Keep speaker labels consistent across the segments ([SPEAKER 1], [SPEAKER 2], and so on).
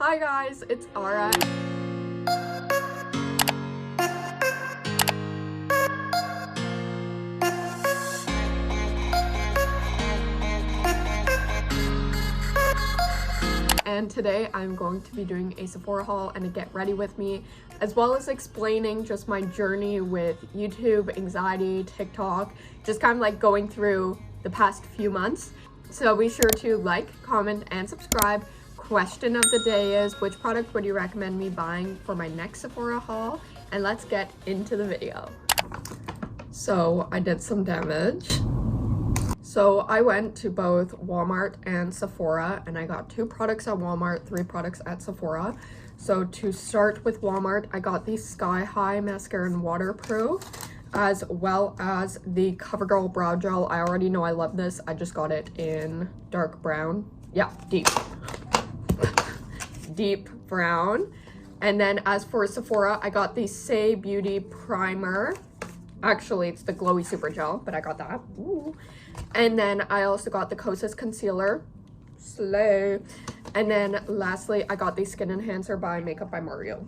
[SPEAKER 1] Hi guys, it's Ara. And today I'm going to be doing a Sephora haul and a get ready with me, as well as explaining just my journey with YouTube, anxiety, TikTok, just kind of like going through the past few months. So be sure to like, comment, and subscribe. Question of the day is, which product would you recommend me buying for my next Sephora haul? And let's get into the video. So I did some damage. So I went to both Walmart and Sephora, and I got 2 products at Walmart, 3 products at Sephora. So to start with Walmart, I got the Sky High Mascara and Waterproof, as well as the CoverGirl Brow Gel. I already know I love this. I just got it in dark brown. Yeah, deep brown. And then as for Sephora, I got the Say Beauty Primer. Actually, it's the Glowy Super Gel, but I got that. Ooh. And then I also got the Kosas Concealer. Slay. And then lastly, I got the Skin Enhancer by Makeup by Mario.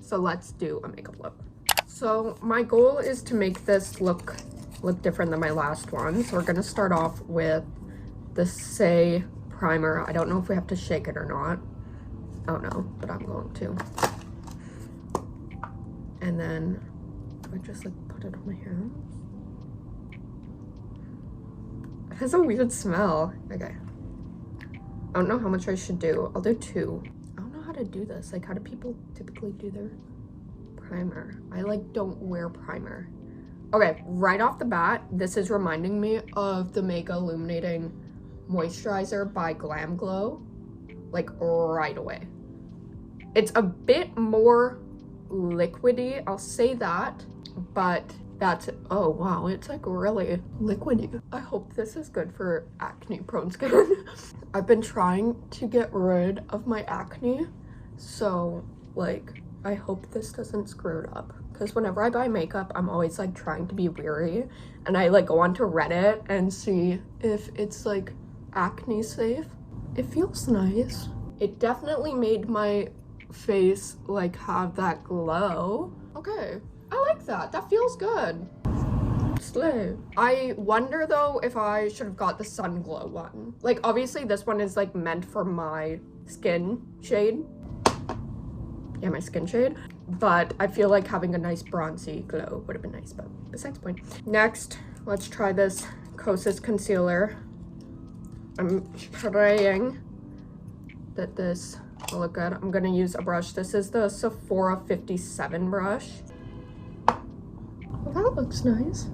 [SPEAKER 1] So let's do a makeup look. So my goal is to make this look different than my last one. So we're gonna start off with the Say Primer. I don't know if we have to shake it or not. I don't know, but I'm going to. And then I just like put it on my hands. It has a weird smell. Okay. I don't know how much I should do. I'll do 2. I don't know how to do this. Like, how do people typically do their primer? I like don't wear primer. Okay, right off the bat, this is reminding me of the Mega Illuminating Moisturizer by Glam Glow. Like right away. It's a bit more liquidy, I'll say that, but that's, oh wow, it's like really liquidy. I hope this is good for acne prone skin. I've been trying to get rid of my acne, so like I hope this doesn't screw it up, because whenever I buy makeup, I'm always like trying to be weary, and I like go onto Reddit and see if it's like acne safe. It feels nice. It definitely made my face like have that glow. Okay, I like that. That feels good. Slay. I wonder though if I should have got the Sun Glow one. Like obviously this one is like meant for my skin shade. Yeah, my skin shade. But I feel like having a nice bronzy glow would have been nice, but besides the point. Next, let's try this Kosas concealer. I'm praying that this will look good. I'm gonna use a brush. This is the Sephora 57 brush. Well, that looks nice.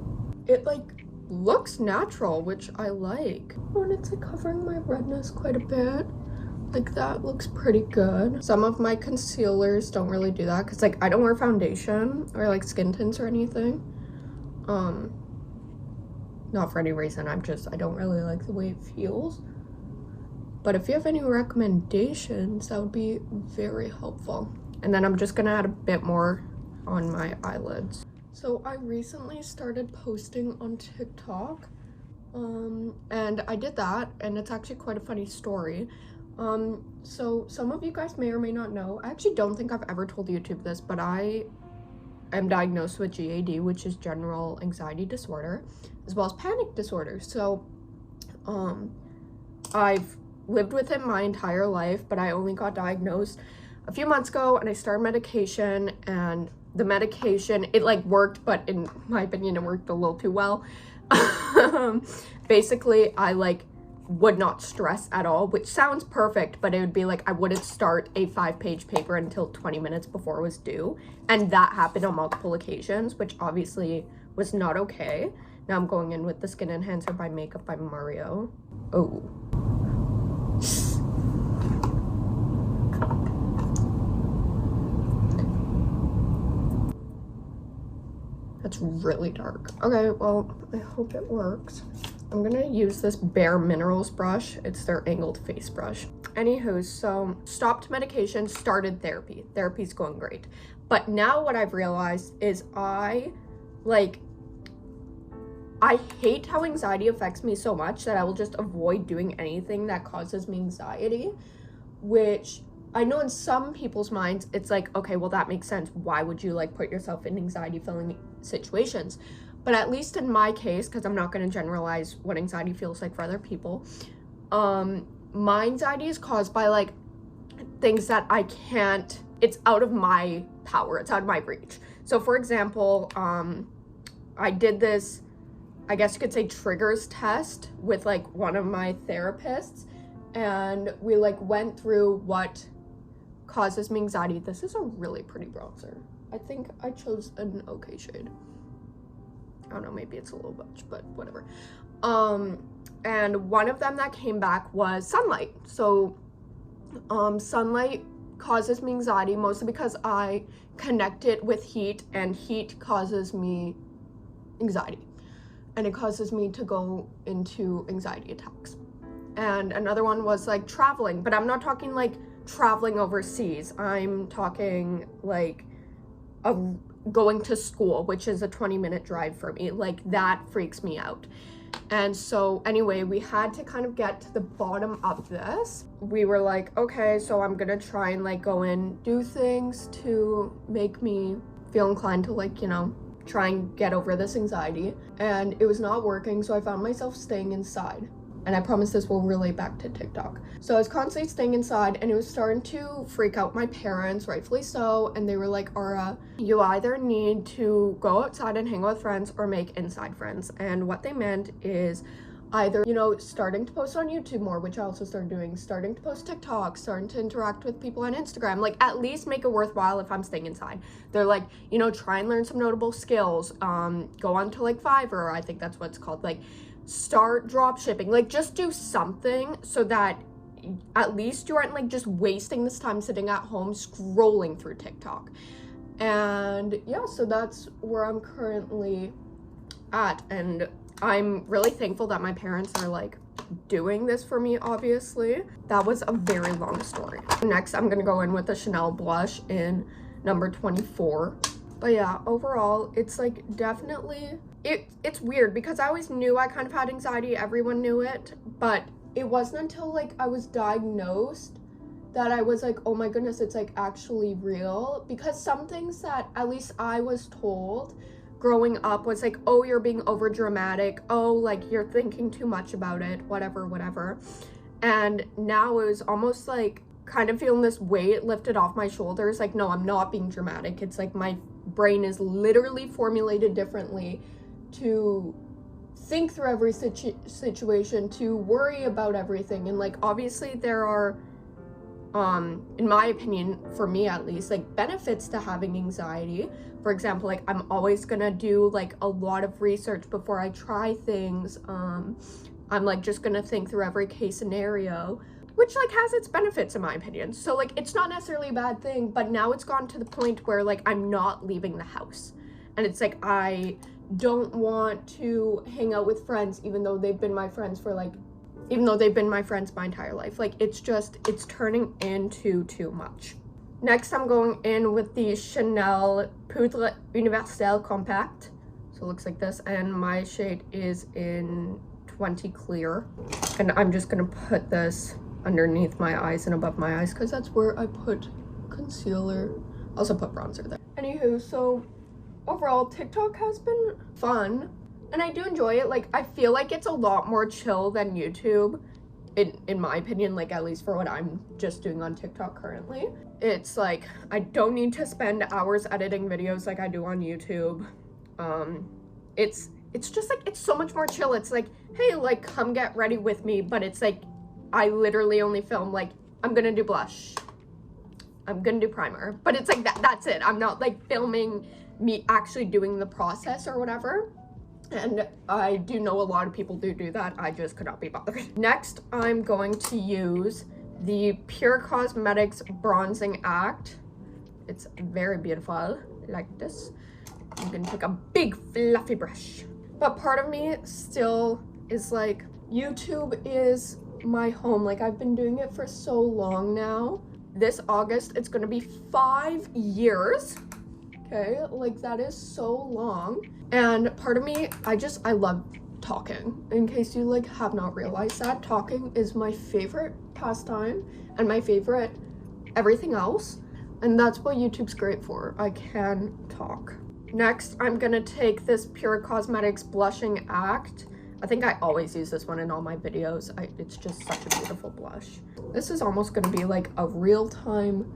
[SPEAKER 1] It like looks natural, which I like. Oh, and it's like covering my redness quite a bit. Like that looks pretty good. Some of my concealers don't really do that because like I don't wear foundation or like skin tints or anything. Not for any reason, I don't really like the way it feels. But if you have any recommendations, that would be very helpful. And then I'm just gonna add a bit more on my eyelids. So I recently started posting on TikTok, and I did that, and it's actually quite a funny story. So some of you guys may or may not know, I actually don't think I've ever told YouTube this, but I am diagnosed with GAD, which is general anxiety disorder, as well as panic disorder. So I've lived with it my entire life, but I only got diagnosed a few months ago, and I started medication, and the medication, it like worked, but in my opinion, it worked a little too well. Basically, I like would not stress at all, which sounds perfect, but it would be like I wouldn't start a 5-page paper until 20 minutes before it was due, and that happened on multiple occasions, which obviously was not okay. Now I'm going in with the Skin Enhancer by Makeup by Mario. Oh. That's really dark. Okay, well, I hope it works. I'm gonna use this Bare Minerals brush. It's their angled face brush. Anywho, so stopped medication, started therapy. Therapy's going great. But now what I've realized is I hate how anxiety affects me so much that I will just avoid doing anything that causes me anxiety. which I know in some people's minds, it's like, okay, well, that makes sense. Why would you like put yourself in anxiety-filling situations? But at least in my case, because I'm not going to generalize what anxiety feels like for other people, my anxiety is caused by like things that I can't, it's out of my power, it's out of my reach. So for example, I did this, I guess you could say, triggers test with like one of my therapists, and we like went through what causes me anxiety. This is a really pretty bronzer. I think I chose an okay shade. I don't know, maybe it's a little much, but whatever. And one of them that came back was sunlight. So sunlight causes me anxiety mostly because I connect it with heat, and heat causes me anxiety, and it causes me to go into anxiety attacks. And another one was like traveling, but I'm not talking like traveling overseas. I'm talking like going to school, which is a 20-minute drive for me. Like that freaks me out. And so anyway, we had to kind of get to the bottom of this. We were like, okay, so I'm gonna try and like go and do things to make me feel inclined to like, you know, try and get over this anxiety. And it was not working, so I found myself staying inside. And I promise this will relate back to TikTok. So I was constantly staying inside, and it was starting to freak out my parents, rightfully so. And they were like, Aura, you either need to go outside and hang out with friends or make inside friends. And what they meant is either, you know, starting to post on YouTube more, which I also started doing, starting to post TikTok, starting to interact with people on Instagram, like at least make it worthwhile if I'm staying inside. They're like, you know, try and learn some notable skills, go on to like Fiverr, I think that's what it's called, like start drop shipping, like just do something so that at least you aren't like just wasting this time sitting at home scrolling through TikTok. And yeah, so that's where I'm currently at, and I'm really thankful that my parents are like doing this for me. Obviously, that was a very long story. Next, I'm gonna go in with the Chanel blush in number 24. But yeah, overall, it's like definitely, it's weird because I always knew I kind of had anxiety. Everyone knew it, but it wasn't until like I was diagnosed that I was like, oh my goodness, it's like actually real. Because some things that at least I was told growing up was like, oh, you're being over dramatic, oh, like you're thinking too much about it, whatever. And now it was almost like kind of feeling this weight lifted off my shoulders, like, no, I'm not being dramatic. It's like my brain is literally formulated differently to think through every situation, to worry about everything. And like obviously there are in my opinion, for me at least, like benefits to having anxiety. For example, like I'm always gonna do like a lot of research before I try things. I'm like just gonna think through every case scenario, which like has its benefits in my opinion. So like it's not necessarily a bad thing, but now it's gone to the point where like I'm not leaving the house, and it's like I don't want to hang out with friends even though they've been my friends my entire life. Like it's turning into too much. Next, I'm going in with the Chanel Poudre Universelle Compact. So it looks like this, and my shade is in 20 Clear. And I'm just gonna put this underneath my eyes and above my eyes because that's where I put concealer. Also put bronzer there. Anywho, so overall, TikTok has been fun, and I do enjoy it. Like I feel like it's a lot more chill than YouTube, in my opinion, like at least for what I'm just doing on TikTok currently. It's like I don't need to spend hours editing videos like I do on YouTube. It's just like it's so much more chill. It's like, hey, like come get ready with me, but it's like I literally only film like I'm gonna do blush, I'm gonna do primer, but it's like that's it. I'm not like filming me actually doing the process or whatever. And I do know a lot of people do that. I just could not be bothered. Next, I'm going to use the Pure Cosmetics Bronzing Act. It's very beautiful, like this. I'm gonna take a big fluffy brush. But part of me still is like, YouTube is my home. Like I've been doing it for so long now. This August, it's gonna be 5 years. Okay, like that is so long. And part of me, I love talking. In case you like have not realized that, talking is my favorite pastime and my favorite everything else. And that's what YouTube's great for. I can talk. Next, I'm gonna take this Pure Cosmetics Blushing Act. I think I always use this one in all my videos. It's just such a beautiful blush. This is almost gonna be like a real-time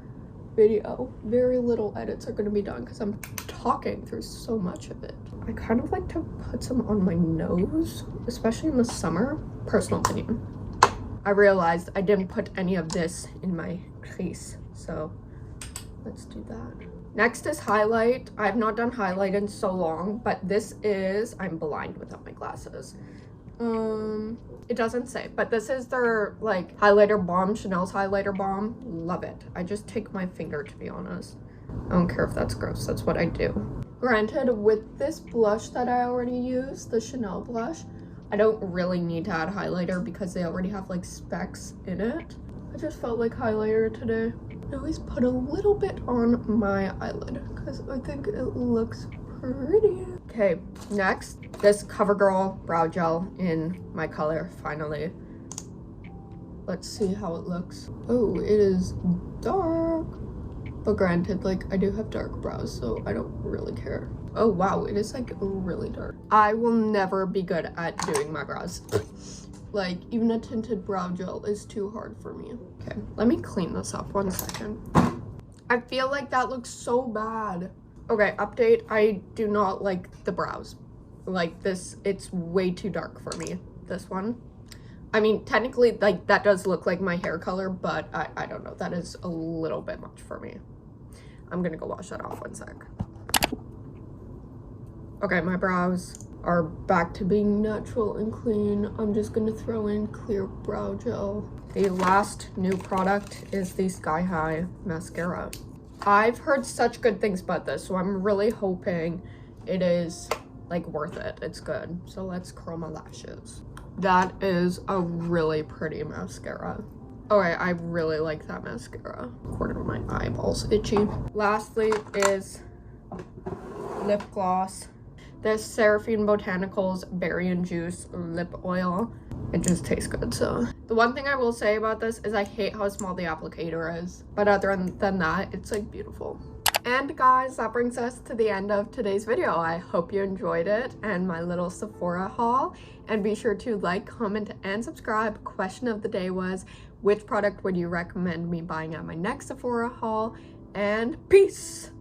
[SPEAKER 1] video. Very little edits are gonna be done because I'm talking through so much of it. I kind of like to put some on my nose, especially in the summer. Personal opinion. I realized I didn't put any of this in my crease, so let's do that. Next is highlight. I've not done highlight in so long, but this is, I'm blind without my glasses. It doesn't say, but this is their like highlighter balm, Chanel's highlighter balm. Love it. I just take my finger, to be honest. I don't care if that's gross, that's what I do. Granted, with this blush that I already used, the Chanel blush, I don't really need to add highlighter because they already have like specks in it. I just felt like highlighter today. I always put a little bit on my eyelid because I think it looks pretty. Okay, next, this CoverGirl brow gel in my color, finally. Let's see how it looks. Oh, it is dark. But granted, like, I do have dark brows, so I don't really care. Oh, wow, it is, like, really dark. I will never be good at doing my brows. Like, even a tinted brow gel is too hard for me. Okay, let me clean this up 1 second. I feel like that looks so bad. Okay, update. I do not like the brows. Like this, it's way too dark for me, this one. I mean, technically, like, that does look like my hair color, but I don't know. That is a little bit much for me. I'm gonna go wash that off 1 sec. Okay, my brows are back to being natural and clean. I'm just gonna throw in clear brow gel. The last new product is the Sky High mascara. I've heard such good things about this, so I'm really hoping it is like worth it. It's good. So let's curl my lashes. That is a really pretty mascara. Okay, I really like that mascara. Corner of my eyeballs itchy. Lastly is lip gloss. This Seraphine Botanicals Berry and Juice Lip Oil. It just tastes good, so. The one thing I will say about this is I hate how small the applicator is. But other than that, it's like beautiful. And guys, that brings us to the end of today's video. I hope you enjoyed it and my little Sephora haul. And be sure to like, comment, and subscribe. Question of the day was, which product would you recommend me buying at my next Sephora haul? And peace!